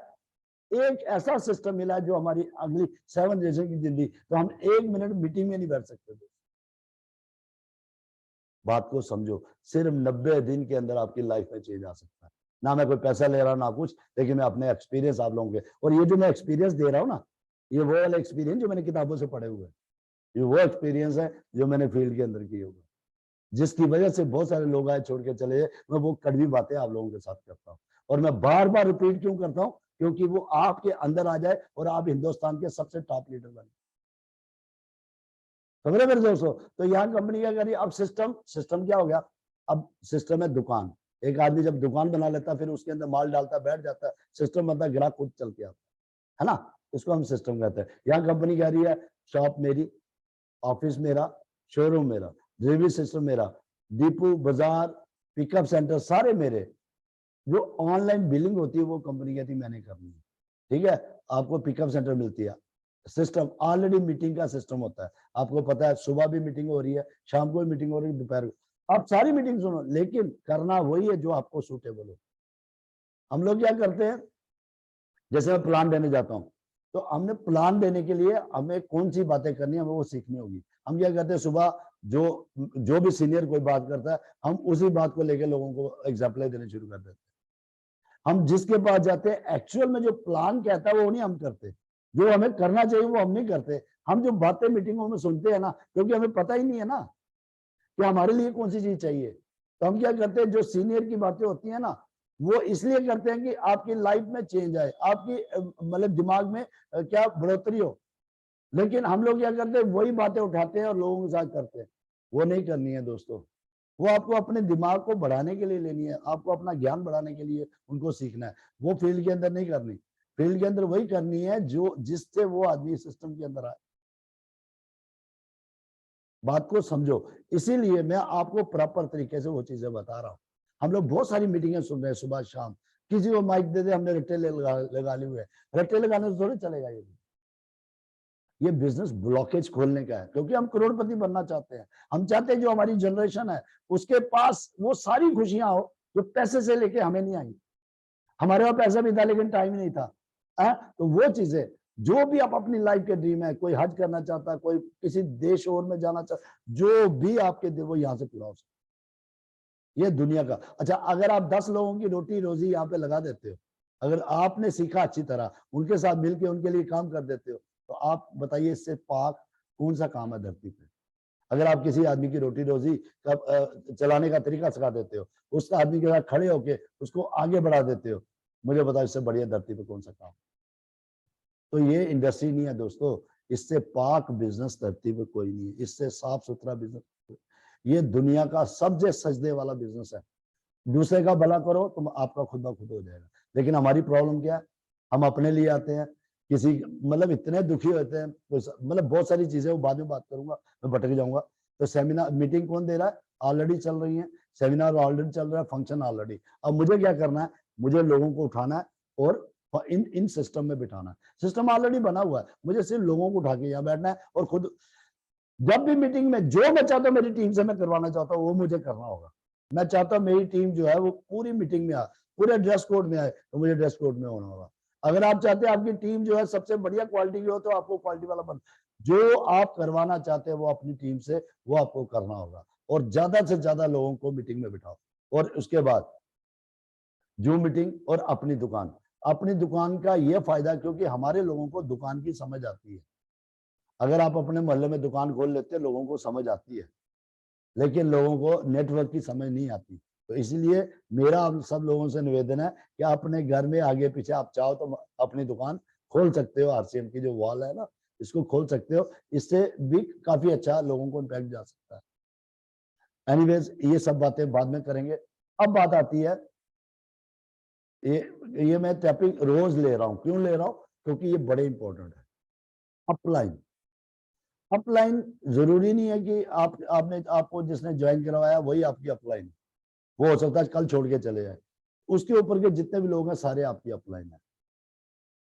एक ऐसा सिस्टम मिला है जो हमारी अगली 7 जनरेशन की जिंदगी, तो हम 1 मिनट मीटिंग में नहीं बैठ सकते थे। बात को समझो, सिर्फ 90 दिन के अंदर आपकी लाइफ में चेंज आ सकता है। ना मैं कोई पैसा ले रहा ना कुछ, लेकिन मैं अपने एक्सपीरियंस आप लोगों के, और ये जो मैं एक्सपीरियंस दे रहा हूँ ना, ये वो वाला एक्सपीरियंस जो मैंने किताबों से पढ़े हुए, ये वो एक्सपीरियंस है जो मैंने फील्ड के अंदर किए हुए, जिसकी वजह से बहुत सारे लोग आए छोड़ के चले गए। मैं वो कड़वी बातें आप लोगों के साथ करता हूँ, और मैं बार बार रिपीट क्यों करता हूँ, क्योंकि वो आपके अंदर आ जाए और आप हिंदुस्तान के सबसे टॉप लीडर बने। समझ मेरे दोस्तों, तो यहाँ कंपनी क्या करी, अब सिस्टम क्या हो गया, अब सिस्टम है दुकान। एक आदमी जब दुकान बना लेता, फिर उसके अंदर माल डालता, बैठ जाता है, सिस्टम बनता, ग्राहक खुद चल के आता है ना, इसको हम सिस्टम कहते हैं। यहाँ कंपनी कह रही है शॉप मेरी, ऑफिस मेरा, शोरूम मेरा, डिलीवरी सिस्टम मेरा, डिपो, बाजार, पिकअप सेंटर सारे मेरे। जो ऑनलाइन बिलिंग होती है वो कंपनी कहती है मैंने करनी है, ठीक है। आपको पिकअप सेंटर मिलती है, सिस्टम ऑलरेडी मीटिंग का सिस्टम होता है, आपको पता है सुबह भी मीटिंग हो रही है, शाम को भी मीटिंग हो रही है, दोपहर को, आप सारी मीटिंग सुनो, लेकिन करना वही है जो आपको सूटेबल हो। हम लोग क्या करते हैं, जैसे मैं प्लान देने जाता हूँ, तो हमने प्लान देने के लिए हमें कौन सी बातें करनी है, हमें वो सीखनी होगी। हम क्या करते हैं, सुबह जो भी सीनियर कोई बात करता है, हम उसी बात को लेकर लोगों को एग्जाम्पल देने शुरू कर देते हैं। हम जिसके पास जाते हैं, एक्चुअल में जो प्लान कहता है वो नहीं हम करते, जो हमें करना चाहिए वो हम नहीं करते। हम जो बातें मीटिंगों में सुनते हैं ना, क्योंकि हमें पता ही नहीं है ना कि हमारे लिए कौन सी चीज चाहिए, तो हम क्या करते हैं, जो सीनियर की बातें होती है ना, वो इसलिए करते हैं कि आपकी लाइफ में चेंज आए, आपकी मतलब दिमाग में क्या बढ़ोतरी हो। लेकिन हम लोग क्या करते हैं, वही बातें उठाते हैं और लोगों के साथ करते हैं। वो नहीं करनी है दोस्तों, वो आपको अपने दिमाग को बढ़ाने के लिए लेनी है, आपको अपना ज्ञान बढ़ाने के लिए उनको सीखना है। वो फील्ड के अंदर नहीं करनी, फील्ड के अंदर वही करनी है जो जिससे वो आदमी सिस्टम के अंदर आए। बात को समझो, इसीलिए मैं आपको प्रॉपर तरीके से वो चीजें बता रहा हूँ। हम लोग बहुत सारी मीटिंगें सुन रहे हैं सुबह शाम, किसी को माइक दे दे, हमने रट्टे लगा लिए हुए हैं, रट्टे लगाने से थोड़ी चलेगा। ये बिजनेस ब्लॉकेज खोलने का है, क्योंकि हम करोड़पति बनना चाहते हैं। हम चाहते हैं जो हमारी जनरेशन है उसके पास वो सारी खुशियां हो जो पैसे से लेके हमें नहीं आई। हमारे पास पैसा भी था लेकिन टाइम नहीं था। तो वो चीजें जो भी आप अपनी लाइफ के ड्रीम है, कोई हज करना चाहता है, कोई किसी देश और में जाना चाहता, जो भी आपके दिल वो यहाँ से पूरा हो सकता। ये दुनिया का। अच्छा, अगर आप 10 लोगों की रोटी रोजी यहाँ पे लगा देते हो, अगर आपने सीखा अच्छी तरह, उनके साथ मिलकर उनके लिए काम कर देते हो, तो आप बताइए इससे पाक कौन सा काम है धरती पे। अगर आप किसी आदमी की रोटी रोजी चलाने का तरीका सिखा देते हो, उस आदमी के साथ खड़े होके उसको आगे बढ़ा देते हो, मुझे बताओ इससे बढ़िया धरती पे कौन सा काम। तो ये इंडस्ट्री नहीं है दोस्तों, इससे पाक बिजनेस धरती पे कोई नहीं है, इससे साफ सुथरा बिजनेस। ये दुनिया का सबसे सजदे वाला बिजनेस है। दूसरे का भला करो तो आपका खुद ब खुद हो जाएगा। लेकिन हमारी प्रॉब्लम क्या है, हम अपने लिए आते हैं, किसी मतलब इतने दुखी होते हैं, मतलब बहुत सारी चीजें, वो बाद में बात करूंगा, मैं भटक जाऊंगा। तो सेमिनार मीटिंग कौन दे रहा है, ऑलरेडी चल रही है, सेमिनार ऑलरेडी चल रहा है, फंक्शन ऑलरेडी। अब मुझे क्या करना है, मुझे लोगों को उठाना है और इन सिस्टम में बिठाना है। सिस्टम ऑलरेडी बना हुआ है, मुझे सिर्फ लोगों को उठा के यहाँ बैठना है, और खुद जब भी मीटिंग में जो मैं चाहता हूँ मेरी टीम से मैं करवाना चाहता हूँ वो मुझे करना होगा। मैं चाहता हूँ मेरी टीम जो है वो पूरी मीटिंग में आए, पूरे ड्रेस कोड में आए, तो मुझे ड्रेस कोड में होना होगा। अगर आप चाहते हैं आपकी टीम जो है सबसे बढ़िया क्वालिटी की हो, तो आपको क्वालिटी वाला बन, जो आप करवाना चाहते हैं वो अपनी टीम से वो आपको करना होगा। और ज्यादा से ज्यादा लोगों को मीटिंग में बिठाओ। और उसके बाद जूम मीटिंग और अपनी दुकान। अपनी दुकान का ये फायदा, क्योंकि हमारे लोगों को दुकान की समझ आती है। अगर आप अपने मोहल्ले में दुकान खोल लेते हैं, लोगों को समझ आती है, लेकिन लोगों को नेटवर्क की समझ नहीं आती। तो इसलिए मेरा आप सब लोगों से निवेदन है कि अपने घर में आगे पीछे आप चाहो तो अपनी दुकान खोल सकते हो। आरसीएम की जो वॉल है ना, इसको खोल सकते हो, इससे भी काफी अच्छा लोगों को इम्पैक्ट जा सकता है। एनीवेज, ये सब बातें बाद में करेंगे। अब बात आती है ये मैं टॉपिक रोज ले रहा हूं, क्यों ले रहा हूं? क्योंकि ये बड़े इंपॉर्टेंट है। अपलाइन, अपलाइन जरूरी नहीं है कि आपको जिसने ज्वाइन करवाया वही आपकी अपलाइन, वो हो सकता है कल छोड़ के चले जाए। उसके ऊपर के जितने भी लोग हैं सारे आपकी अपलाइन है।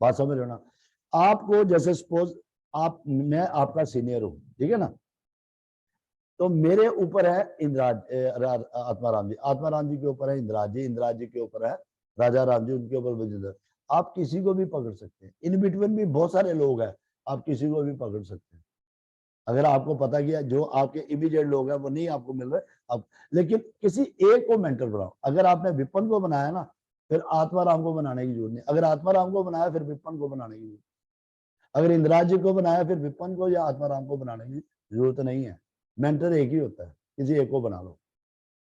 बात समझ रहे हो ना? आपको जैसे सपोज मैं आपका सीनियर हूं, ठीक है ना, तो मेरे ऊपर है आत्माराम जी, आत्माराम जी के ऊपर है इंद्राज जी के ऊपर है राजा राम जी, उनके ऊपर विजेंद्र। आप किसी को भी पकड़ सकते हैं, इन बिटवीन भी बहुत सारे लोग हैं, आप किसी को भी पकड़ सकते हैं। अगर आपको पता किया जो आपके इमीडिएट लोग हैं वो नहीं आपको मिल रहे, आप लेकिन किसी एक को मेंटर बनाओ। अगर आपने विपन को बनाया ना, फिर आत्माराम को बनाने की जरूरत नहीं। अगर आत्माराम को बनाया फिर विपन को बनाने की जरूरत, अगर इंद्राज जी को बनाया फिर विपन को या आत्माराम को बनाने की जरूरत नहीं है। मेंटर एक ही होता है, किसी एक को बना लो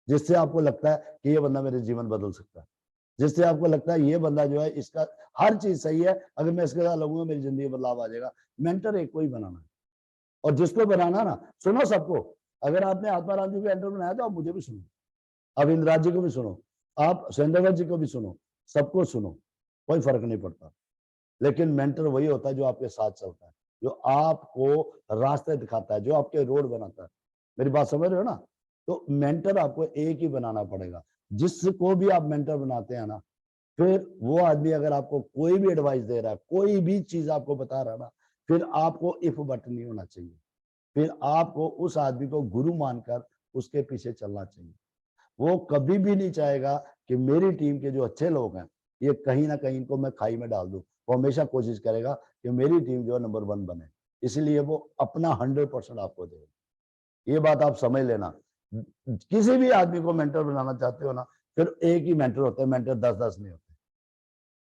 जिससे आपको लगता है कि ये बंदा मेरे जीवन बदल सकता है, जिससे आपको लगता है ये बंदा जो है इसका हर चीज सही है, अगर मैं इसके साथ लगूंगा मेरी जिंदगी बदलाव आ जाएगा। मेंटर एक को ही बनाना है, और जिसको बनाना ना, सुनो सबको। अगर आपने आत्माराम जी को मेंटर बनाया तो आप मुझे भी सुनो, आप इंद्राज जी को भी सुनो, आप सुरेंद्र जी को भी सुनो, सबको सुनो, कोई फर्क नहीं पड़ता। लेकिन मेंटर वही होता है जो आपके साथ चलता है, जो आपको रास्ते दिखाता है, जो आपके रोड बनाता है। मेरी बात समझ रहे हो ना? तो मेंटर आपको एक ही बनाना पड़ेगा। जिसको भी आप मेंटर बनाते हैं ना, फिर वो आदमी अगर आपको कोई भी एडवाइस दे रहा है, कोई भी चीज आपको बता रहा है ना, फिर आपको इफ बट नहीं होना चाहिए। फिर आपको उस आदमी को गुरु मानकर उसके पीछे चलना चाहिए। वो कभी भी नहीं चाहेगा कि मेरी टीम के जो अच्छे लोग हैं ये कहीं ना कहीं इनको मैं खाई में डाल दूं। वो हमेशा कोशिश करेगा कि मेरी टीम जो है नंबर 1 बने, इसलिए वो अपना 100% आपको देगा। ये बात आप समझ लेना। किसी भी आदमी को मेंटर बनाना चाहते हो ना, फिर एक ही मेंटर होता है, मेंटर 10-10 नहीं होते,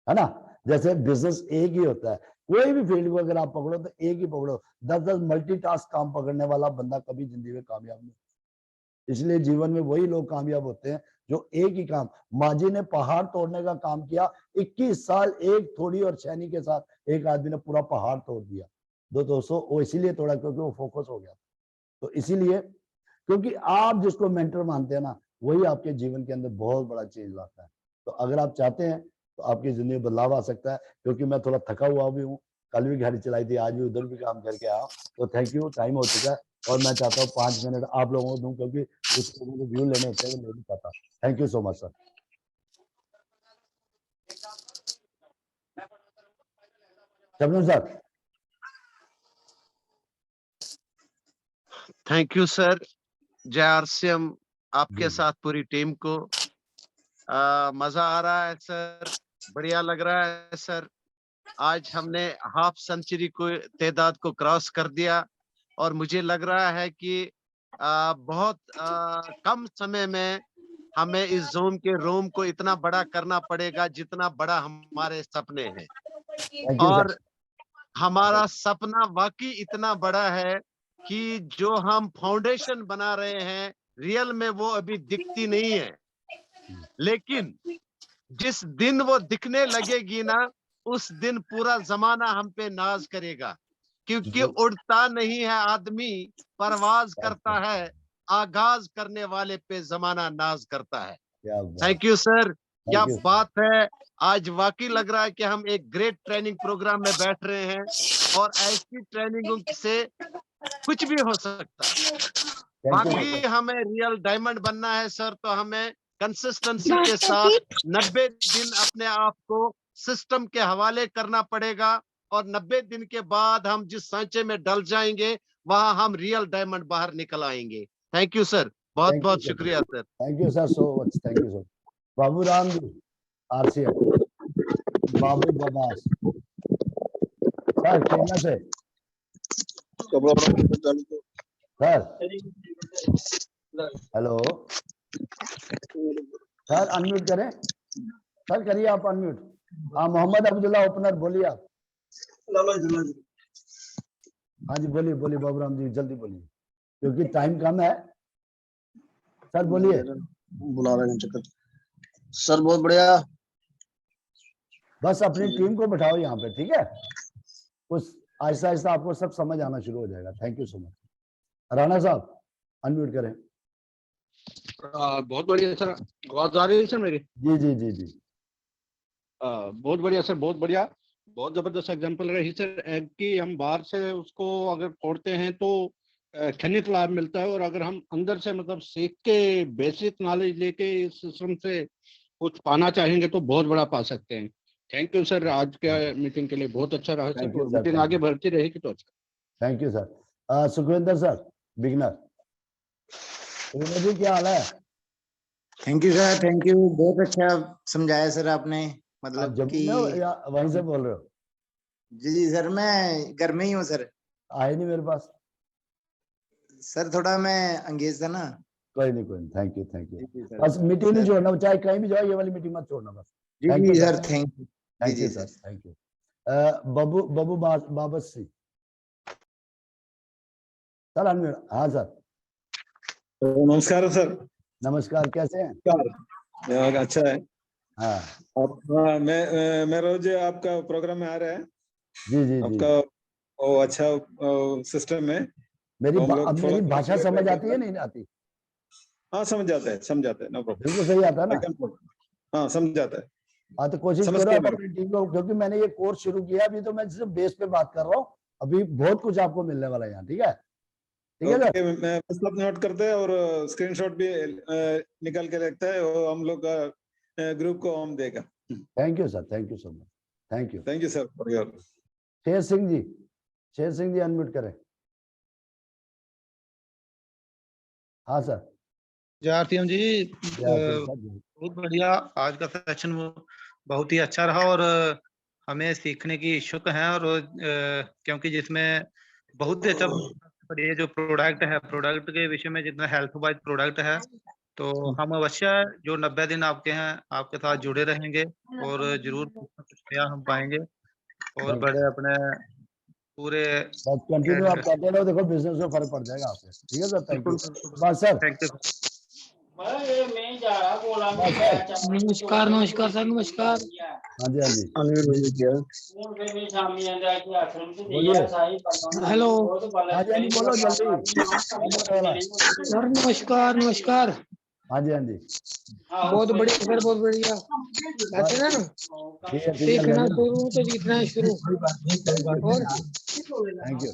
है ना? जैसे बिजनेस एक ही होता है, कोई भी फील्ड को अगर आप पकड़ो तो एक ही पकड़ो। 10-10 मल्टीटास्क काम पकड़ने वाला बंदा कभी जिंदगी में कामयाब नहीं। इसलिए जीवन में वही लोग कामयाब होते हैं जो एक ही काम, माजी ने पहाड़ तोड़ने का काम किया 21 साल, एक थोड़ी और छेनी के साथ एक आदमी ने पूरा पहाड़ तोड़ दिया। दोस्तों वो इसीलिए तोड़ा क्योंकि वो फोकस हो गया। तो इसीलिए, क्योंकि आप जिसको मेंटर मानते हैं ना, वही आपके जीवन के अंदर बहुत बड़ा चेंज लाता है। तो अगर आप चाहते हैं तो आपकी जिंदगी में बदलाव आ सकता है। क्योंकि मैं थोड़ा थका हुआ भी हूँ, कल भी गाड़ी चलाई थी, आज भी उधर भी काम करके आया। तो थैंक यू, टाइम हो चुका है और मैं चाहता हूँ 5 मिनट आप लोगों को दूं, क्योंकि कुछ लोगों को व्यू लेने होते हैं, वो ले नहीं पाता। Thank you so much sir. Shabnam sir. Thank you sir. जय आरसीएम आपके जी साथ पूरी टीम को। मजा आ रहा है सर, बढ़िया लग रहा है सर। आज हमने हाफ सेंचुरी को तादाद को क्रॉस कर दिया और मुझे लग रहा है कि बहुत कम समय में हमें इस जोम के रोम को इतना बड़ा करना पड़ेगा जितना बड़ा हमारे सपने हैं। Thank you sir. और हमारा सपना वाकई इतना बड़ा है कि जो हम फाउंडेशन बना रहे हैं रियल में वो अभी दिखती नहीं है, लेकिन जिस दिन वो दिखने लगेगी ना, उस दिन पूरा जमाना हम पे नाज करेगा। क्योंकि उड़ता नहीं है आदमी, परवाज करता है, आगाज करने वाले पे जमाना नाज करता है। क्या बात, थैंक यू सर, क्या थैंक यू सर। बात है। आज वाकई लग रहा है कि हम एक ग्रेट ट्रेनिंग प्रोग्राम में बैठ रहे हैं और ऐसी ट्रेनिंगों से कुछ भी हो सकता है। थैंक यू बाकी सर। हमें रियल डायमंड बनना है सर, तो हमें कंसिस्टेंसी के साथ 90 दिन अपने आप को सिस्टम के हवाले करना पड़ेगा और 90 दिन के बाद हम जिस सांचे में डल जाएंगे वहां हम रियल डायमंड बाहर निकल आएंगे। थैंक यू सर, बहुत थैंक यू बहुत सर। शुक्रिया sir. Thank you sir so much, thank you sir. Babu Ram ji, RCM, Babu बबास सर, केन्या से सर। हेलो सर, अनम्यूट करें सर, करिए आप अनम्यूट। हाँ, मोहम्मद अब्दुल्ला ओपनर, बोलिए आप। हाँ जी, बोलिए बोलिए बाबू राम जी, जल्दी बोलिए क्योंकि टाइम कम है। सर बोलिए। बुला रहे हैं चक्कर। सर बहुत बढ़िया। बस अपनी टीम को बैठाओ यहाँ पे, ठीक है? कुछ आहिस्ता आहिस्ता आपको सब समझ आना शुरू हो जाएगा। Thank you so much. Rana साहब, अनम्यूट करें। बहुत बढ़िया सर, आवाज आ रही है सर मेरी? जी जी जी जी। बहुत बढ़िया सर, बहुत बढ़िया, बहुत जबरदस्त एग्जांपल रही सर एग की। हम बाहर से उसको अगर फोड़ते हैं तो खनिज लाभ मिलता है, और अगर हम अंदर से मतलब सीख के बेसिक नॉलेज लेके इस सिस्टम से कुछ पाना चाहेंगे तो बहुत बड़ा पा सकते हैं। थैंक यू सर, आज के मीटिंग के लिए बहुत अच्छा रहा सर, Thank you, और sir. मीटिंग Thank आगे you. बढ़ती रहेगी तो अच्छा। Thank you sir. Sukhwinder sir, beginner. Sukhwinder ji क्या हाल है? Thank you sir, thank you. बहुत अच्छा समझाया सर आपने, आप मतलब जम्मू कि में हो या वहीं से बोल रहे हो? जी सर, मैं घर में ही हूँ सर। आए नहीं मेरे पास। सर थोड़ा मैं अंगेज था ना। कोई नहीं, कोई नहीं। Thank you, thank you. जी सर। बस मीटिंग नहीं सर छोड़ना, चाहे कहीं भी जाओ, ये वाली मीटिंग मत छोड़ना बस। जी थैंक यू जी सर, सर, थैंक यू। जी थैंक यू जी सर, सर। Thank you. बबू बबू बाबसी सर, अनम्यूट। हाँ सर, नमस्कार सर। नमस्कार, कैसे हैं? नमस्कार, अच्छा है। हाँ आप मैं रोज आपका प्रोग्राम में आ रहा है। जी जी जी। आपका वो अच्छा सिस्टम है। मेरी हम लोग अब फॉलो मेरी भाषा करते समझ रहते आती है हैं। नहीं आती? हाँ समझ जाता है, समझ जाता है, नो बिल्कुल सही आता है ना? प्रॉब्लम। हाँ समझ जाता है, हाँ तो कोशिश करो समझते हैं आप मेरे अपनी टीम को, क्योंकि मैंने ये कोर्स शुरू किया, अभी तो मैं सिर्फ बेस पे बात कर रहा हूँ। अभी बहुत कुछ आपको मिलने वाला है यहाँ, ठीक है? ठीक है सर। ओके, मैं सब नोट करते हैं और स्क्रीनशॉट भी निकाल के रखता है, वो हम लोग का ग्रुप को हम देगा। Thank you sir, thank you so much, thank you. Thank you sir for your. Sher Singh ji, Sher Singh ji unmute करें। हाँ सर। जय आरतीएम जी, जय बहुत बढ़िया। आज का सेशन बहुत ही अच्छा रहा, और हमें सीखने की इच्छुक हैं, और क्योंकि जिसमें बहुत ही अच्छा, पर ये जो प्रोडक्ट है, प्रोडक्ट के विषय में जितना हेल्थ वाइज प्रोडक्ट है, तो हम अवश्य जो 90 दिन आपके हैं आपके साथ जुड़े रहेंगे, और जरूर कुछ ना कुछ नया हम पाएंगे, और बड़े अपने पूरे बस कंटिन्यू आप करते रहो, देखो बिजनेस में फर्क पड़ जाएगा आपसे। ठीक है सर, थैंक यू। बस सर, थैंक यू। बस सर। नमस्कार नमस्कार सर, नमस्कार। हाँ जी, हाँ जी, बोलिए। हेलो हाँ जी, हाँ जी, बोलो जल्दी, टाइम होने वाला है। सर, नमस्कार नमस्कार। हाँ जी, हाँ जी, बहुत बढ़िया सर, बहुत बढ़िया। बस कहते हैं ना, ठीक है, सीखना लेकिन शुरू तो जीतना शुरू। और thank you.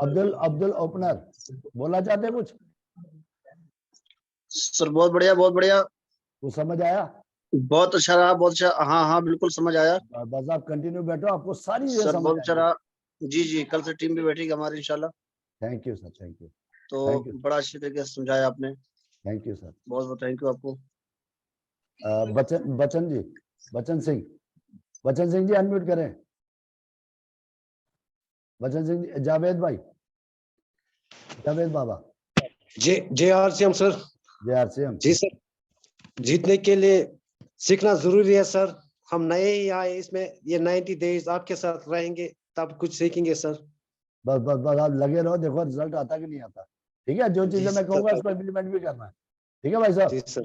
Abdul Abdul opener बोलना चाहते हैं कुछ? सर बहुत बढ़िया, बहुत बढ़िया, कुछ समझ आया? बहुत अच्छा रहा, बहुत अच्छा। हाँ हाँ बिल्कुल समझ आया बस आप कंटिन्यू बैठो, आपको सारी चीजें सर, समझ बहुत अच्छा आएंगी। रहा। जी जी, कल से टीम भी बैठेगी हमारी इंशाल्लाह। Thank you sir, thank you, तो थैंक यू, बड़ा अच्छी तरीके से समझाया आपने, थैंक यू सर। बहुत बहुत थैंक यू आपको। बचन जी, बचन सिंह जी अनम्यूट करें। बचन सिंह जी, जावेद भाई, जावेद बाबा। जय आरसीएम सर। जय आरसीएम। जी सर, जीतने के लिए सीखना जरूरी है सर। हम नए ही आए इसमें, ये 90 डेज आपके साथ रहेंगे तब कुछ सीखेंगे सर। बस बस बस आप लगे रहो, देखो रिजल्ट आता कि नहीं आता। ठीक है, जो जी चीजें मैं कहूंगा सर, उसको इम्प्लीमेंट भी करना है। ठीक है भाई साहब। जी सर।